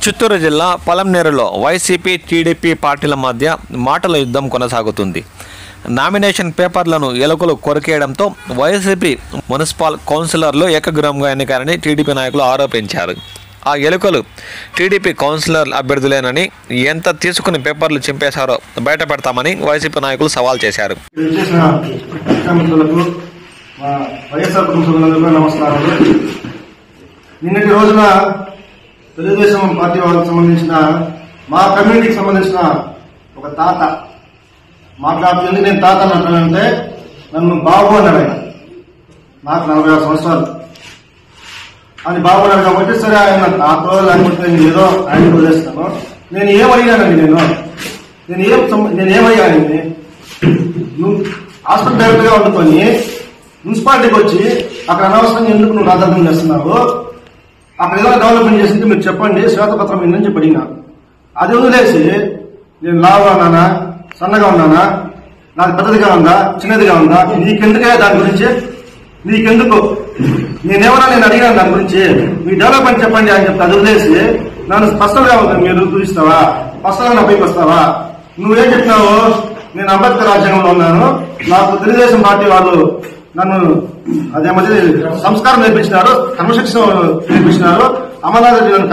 చిత్తూరు జిల్లా పలంనేరులో YCP TDP పార్టీల మధ్య మాటల యుద్ధం కొనసాగుతుంది. నామినేషన్ పేపర్లను ఎలుకలు కొరికేయడంతో వైసీపీ మున్సిపల్ కౌన్సిలర్లు ఏకగ్రీవంగా ఎన్నికారని టీడీపీ నాయకులు ఆరోపించారు. ఆ ఎలుకలు టీడీపీ కౌన్సిలర్ అభ్యర్థులేనని, ఎంత తీసుకుని పేపర్లు చింపేశారో బయట పెడతామని వైసీపీ నాయకులు సవాల్ చేశారు. నిన్నటి రోజున తెలుగుదేశం పార్టీ వాళ్ళకి సంబంధించిన మా కమ్యూనిటీకి సంబంధించిన ఒక తాత మాట్లాడుతుంది. నేను తాత అంటానంటే నన్ను బాబు అన్నాడు. ఆయన నాకు 46 సంవత్సరాలు అని బాబు అన్నాడు కాబట్టి సరే ఆయన తాతో లేకపోతే నేను ఏదో ఆయన వదిలేస్తాను. నేను ఏమడిగానండి, నేనేమడిగానండి, నువ్వు హాస్పిటల్ డైరెక్టర్ గా వండుకొని మున్సిపాలిటీకి వచ్చి అక్కడ అనవసరంగా ఎందుకు నువ్వు రాజధాని చేస్తున్నావు, అక్కడ ఏదైనా డెవలప్మెంట్ చేసింది మీరు చెప్పండి, శ్వేతపత్రం ఏందని చెప్పి అడిగినా. అది వదిలేసి నేను లావుగా ఉన్నానా, సన్నగా ఉన్నానా, నాకు పెద్దదిగా ఉందా, చిన్నదిగా ఉందా, నీకెందుకే దాని గురించి, నీకెందుకు, నేను అడిగాను దాని గురించి, మీ డెవలప్మెంట్ చెప్పండి అని చెప్తే అది వదిలేసి నన్ను స్పష్టంగా ఉంటుంది మీరు చూపిస్తావా, స్పష్టంగా నా పైకి వస్తావా, నువ్వేం చెప్పినావు, నేను అంబేద్కర్ రాజ్యాంగంలో ఉన్నాను, నాకు తెలుగుదేశం పార్టీ వాళ్ళు నన్ను అదే మధ్య సంస్కారం నేర్పించినారు, క్రమశిక్షణ నేర్పించినారు, అమర్నాథ్ రెడ్డి నన్ను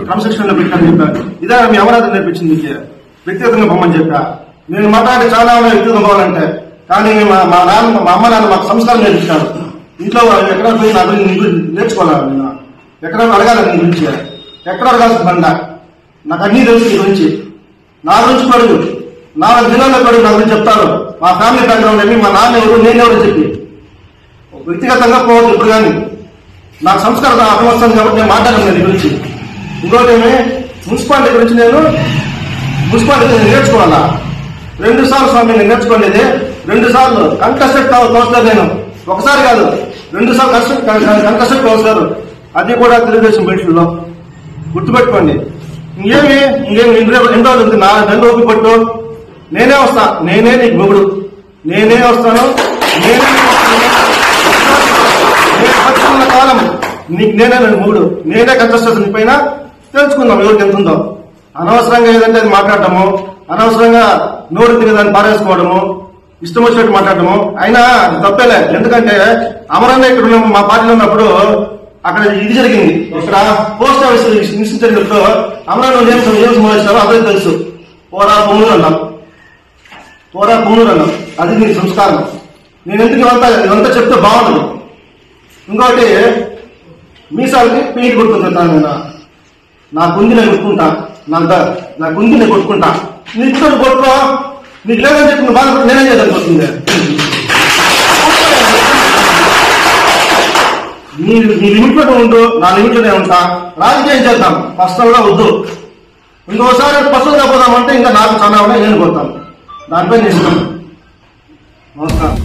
క్రమశిక్షణలో పెట్టారని చెప్పారు. ఇదే మీ అమర్నాథ్ నేర్పించింది, వ్యక్తిగతంగా పొమ్మని చెప్పా. నేను మాట్లాడి చాలా వ్యక్తిగతం పోవాలంటే, కానీ మా అమ్మ నాన్న మాకు సంస్కారం నేర్పించారు. ఇంట్లో ఎక్కడ పోయి నా గురించి నేర్చుకోవాలి, నేను ఎక్కడ అడగాలి, నీ గురించి ఎక్కడ అడగాల్సిన బండ, నాకు అన్నీ తెలుసు నీ గురించి, నా గురించి పడుగు 4 దినాల్లో పడుగు నా గురించి చెప్తారు, మా ఫ్యామిలీ బ్యాక్గ్రౌండ్ ఏమి, మా నాన్న ఎవరు, నేనెవరు చెప్పి వ్యక్తిగతంగా పోవద్దు. ఇప్పుడు కానీ నాకు సంస్కారం అర్థమవుతుంది కాబట్టి నేను మాట్లాడను దీని గురించి. ఇంకోటి ఏమి, మున్సిపాలిటీ గురించి మున్సిపాలిటీ నేర్చుకోవాలా, 2 సార్లు స్వామి నేను నేర్చుకోండి, 2 సార్లు కంటెస్టెడ్ కౌన్సిలర్, నేను ఒకసారి కాదు 2 సార్లు కంటెస్టెడ్ కౌన్సిలర్, అది కూడా తెలుగుదేశం బయటలో గుర్తుపెట్టుకోండి. ఇంకేం ఎన్ని రోజులు ఉంది, 4 నెలలు ఓపి పట్టు, నేనే వస్తా, నేనే నీకు మొగుడు, నేనే వస్తాను, నేనే కాలం నీకు నేనే నన్ను మూడు, నేనే కంటెస్టెడ్ పైన తెలుసుకుందాం ఎవరికి ఎంత ఉందో. అనవసరంగా ఏదంటే అది మాట్లాడటము, అనవసరంగా నోరు తిరిగి పారేసుకోవడము, ఇష్టం వచ్చినట్టు మాట్లాడటము అయినా తప్పేలే. ఎందుకంటే అమరన్న ఇక్కడ మా పార్టీలో ఉన్నప్పుడు అక్కడ ఇది జరిగింది, ఇక్కడ పోస్ట్ ఆఫీస్ ఇన్సిడెంట్ జరిగినప్పుడు అమరన్న ఏం సంబంధించారో అదే తెలుసు, పోరా పొమ్మూరు అన్నాం, అది నీ సంస్కారం. నేను ఎందుకు ఇదంతా చెప్తే బాగుండదు. ఇంకోటి, మీసాలకి పెయింట్ కొట్టుకుంటాను, నేను నా గుండి నేను కొట్టుకుంటా, నా గుండి నేను కొట్టుకుంటా, నీకు కూడా కొట్టుకో, నీకు లేదని చెప్పి నువ్వు బాధపడి నేనేం చేయదనుకుంటుంది. నీ లిమిట్లో ఉండు, నా లిమిట్లోనే ఉంటా, రాజకీయం చేద్దాం, పర్సనల్ గా వద్దు. ఇంకోసారి పర్సనల్ గా పోదామంటే ఇంకా నాకు చాలా ఉన్నాయి, నేను పోతాను, దానిపై నేను ఇష్టం. నమస్కారం.